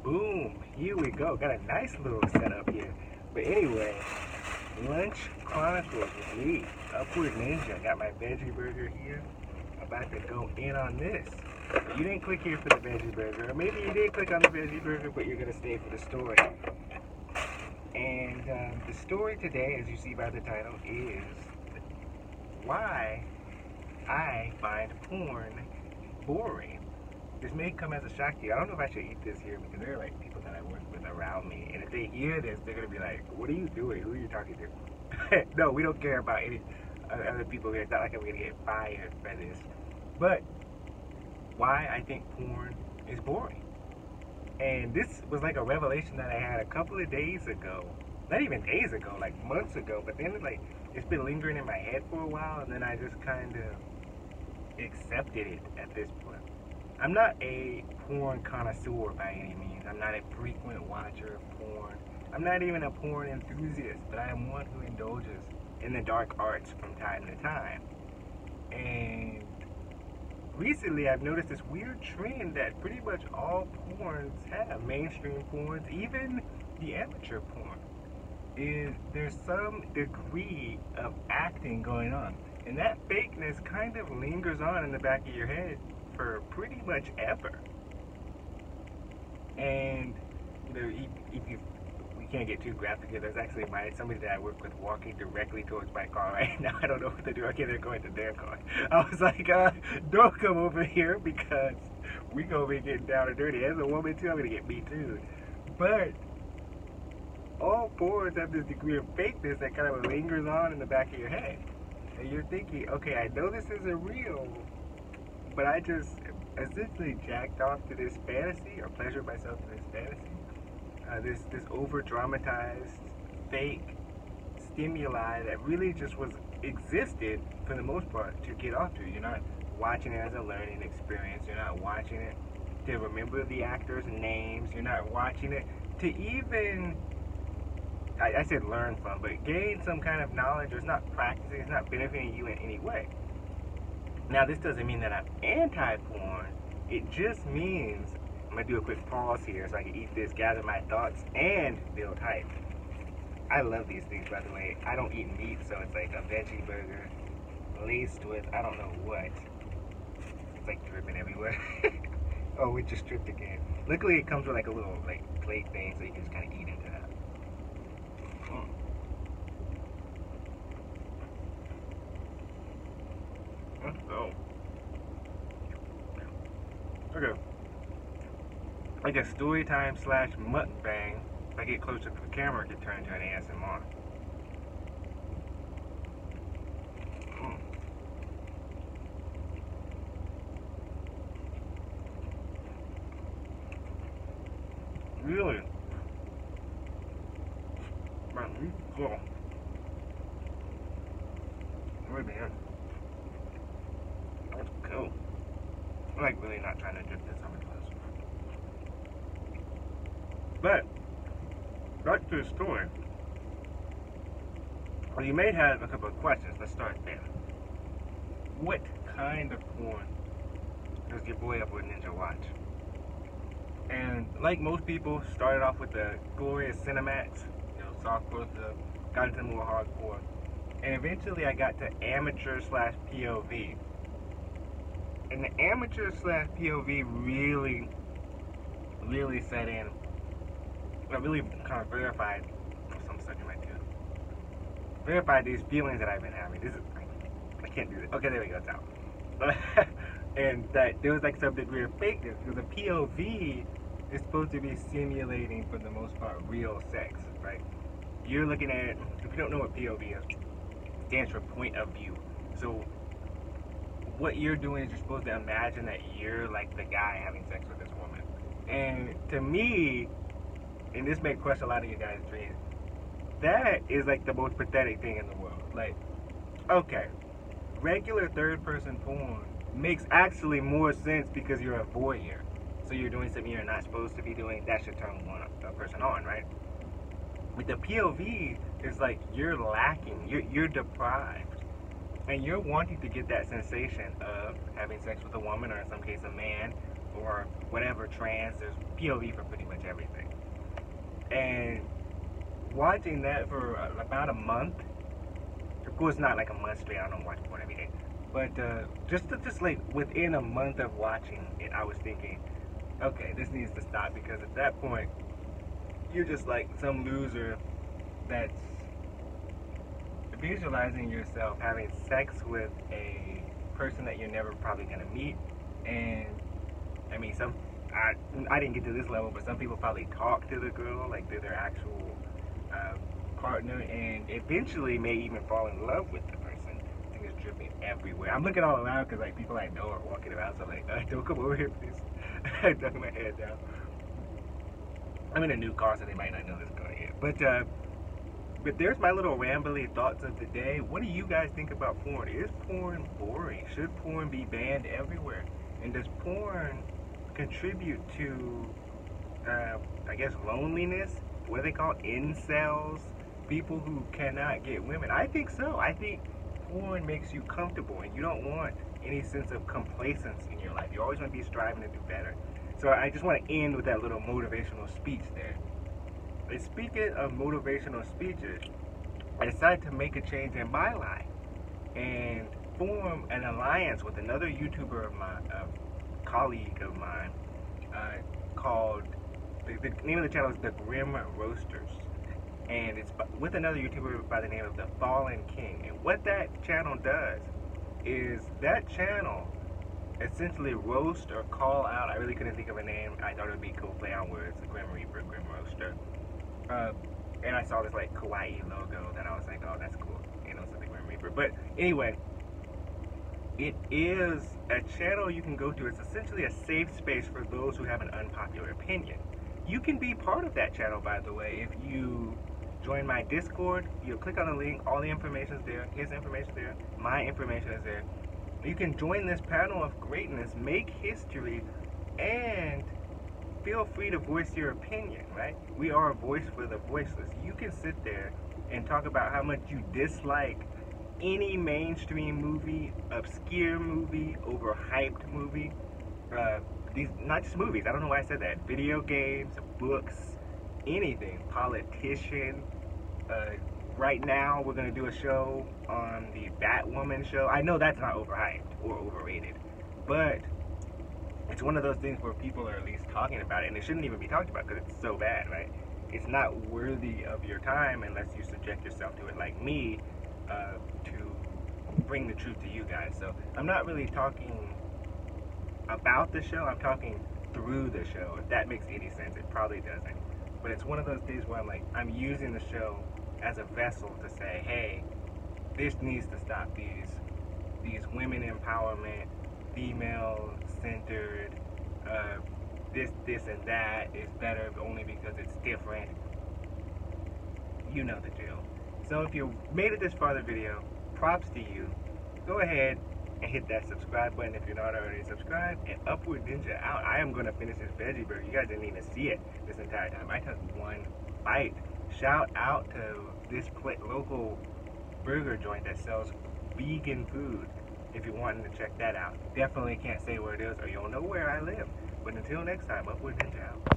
Boom, here we go. Got a nice little setup here. But anyway, Lunch Chronicles with me, Upward Ninja. Got my veggie burger here. About to go in on this. You didn't click here for the veggie burger, or maybe you did click on the veggie burger, but you're gonna stay for the story. And the story today, as you see by the title, is why I find porn boring. This may come as a shock to you. I don't know if I should eat this here because there are like people that I work with around me, and if they hear this, they're gonna be like, "What are you doing? Who are you talking to?" No, we don't care about any other people here. It's not like I'm gonna get fired for this. But why I think porn is boring. And this was like a revelation that I had a couple of days ago. Not even days ago, like months ago. But then it's been lingering in my head for a while, and then I just kind of accepted it at this point. I'm not a porn connoisseur by any means. I'm not a frequent watcher of porn. I'm not even a porn enthusiast, but I am one who indulges in the dark arts from time to time. And recently I've noticed this weird trend that pretty much all porns have, mainstream porns, even the amateur porn, is there's some degree of acting going on. And that fakeness kind of lingers on in the back of your head for pretty much ever. And if we can't get too graphic here. There's actually somebody that I work with walking directly towards my car right now. I don't know what to do. Okay, they're going to their car. I was like, don't come over here because we gonna be getting down and dirty. As a woman too, I'm gonna get me too. But all porns have this degree of fakeness that kind of lingers on in the back of your head. And you're thinking, okay, I know this isn't real, but I just essentially jacked off to this fantasy, or pleasured myself to this fantasy. This over dramatized fake stimuli that really just existed for the most part to get off to. You're not watching it as a learning experience. You're not watching it to remember the actors' names. You're not watching it to even, I said learn from, but gain some kind of knowledge. Or it's not practicing. It's not benefiting you in any way. Now, this doesn't mean that I'm anti-porn. It just means, I'm going to do a quick pause here so I can eat this, gather my thoughts, and build hype. I love these things, by the way. I don't eat meat, so it's like a veggie burger laced with, I don't know what. It's like dripping everywhere. Oh, it just dripped again. Luckily, it comes with like a little plate thing, so you can just kind of eat into that. Oh. Okay. Like a story time / mukbang. If I get closer to the camera, it could turn into an ASMR. Really? Man, cool. Wait a minute. That's cool. I'm like really not trying to dip this on my clothes. But back to the story. Well, you may have a couple of questions. Let's start there. What kind of porn does your boy Upward Ninja watch? And like most people, started off with the glorious cinemats, soft close up, got into more hardcore, and eventually I got to amateur / POV. And the amateur / POV really set in. I really kind of verified some stuff in my tooth. Verified these feelings that I've been having. I can't do this. Okay, there we go. It's out. And that there was like some degree of fakeness because the POV is supposed to be simulating, for the most part, real sex, right? You're looking at, if you don't know what POV is, it stands for point of view. So what you're doing is you're supposed to imagine that you're like the guy having sex with this woman. And to me, and this may crush a lot of you guys' dreams, that is like the most pathetic thing in the world. Like, okay, regular third-person porn makes actually more sense because you're a voyeur. So you're doing something you're not supposed to be doing. That should turn a person on, right? With the POV, it's like you're lacking. You're deprived. And you're wanting to get that sensation of having sex with a woman, or in some case a man, or whatever, trans. There's POV for pretty much everything. And watching that for about a month, of course not like a month straight, I don't watch porn every day, but just like within a month of watching it, I was thinking, okay, this needs to stop, because at that point, you're just like some loser that's visualizing yourself having sex with a person that you're never probably gonna meet. And I mean, I didn't get to this level, but some people probably talk to the girl like they're their actual partner, and eventually may even fall in love with the person. I think it's dripping everywhere. I'm looking all around because like people I know are walking around, so I'm like, don't come over here, please. I duck my head down. I'm in a new car, so they might not know this car yet. But there's my little rambly thoughts of the day. What do you guys think about porn? Is porn boring? Should porn be banned everywhere? And does porn contribute to, I guess, loneliness? What do they call it? Incels? People who cannot get women? I think so. I think porn makes you comfortable, and you don't want any sense of complacence in your life. You always want to be striving to do better. So I just want to end with that little motivational speech there. And speaking of motivational speeches, I decided to make a change in my life and form an alliance with another YouTuber of mine, colleague of mine, called, the name of the channel is The Grim Roasters. And it's with another YouTuber by the name of The Fallen King. And what that channel does is that channel essentially roast or call out. I really couldn't think of a name. I thought it would be cool play on words, the Grim Reaper, Grim Roaster. And I saw this like kawaii logo that I was like, oh, that's cool. You know, something Grim Reaper. But anyway, it is a channel you can go to. It's essentially a safe space for those who have an unpopular opinion. You can be part of that channel, by the way, if you join my Discord. You click on the link, all the information is there, his information is there, my information is there. You can join this panel of greatness, make history, and feel free to voice your opinion, right? We are a voice for the voiceless. You can sit there and talk about how much you dislike any mainstream movie, obscure movie, overhyped movie. These, not just movies, I don't know why I said that. Video games, books, anything. Politician. Right now, we're going to do a show on the Batwoman show. I know that's not overhyped or overrated, but it's one of those things where people are at least talking about it, and it shouldn't even be talked about because it's so bad, right? It's not worthy of your time unless you subject yourself to it like me, to bring the truth to you guys. So I'm not really talking about the show, I'm talking through the show. If that makes any sense, it probably doesn't. But it's one of those days where I'm using the show as a vessel to say, hey, this needs to stop. These women empowerment, female-centered, this and that is better only because it's different. You know the drill. So if you made it this far in the video, props to you. Go ahead and hit that subscribe button if you're not already subscribed, and Upward Ninja out. I am going to finish this veggie burger. You guys didn't even see it this entire time. I took one bite. Shout out to this local burger joint that sells vegan food if you're wanting to check that out. Definitely can't say where it is or you'll know where I live. But until next time, Upward Ninja out.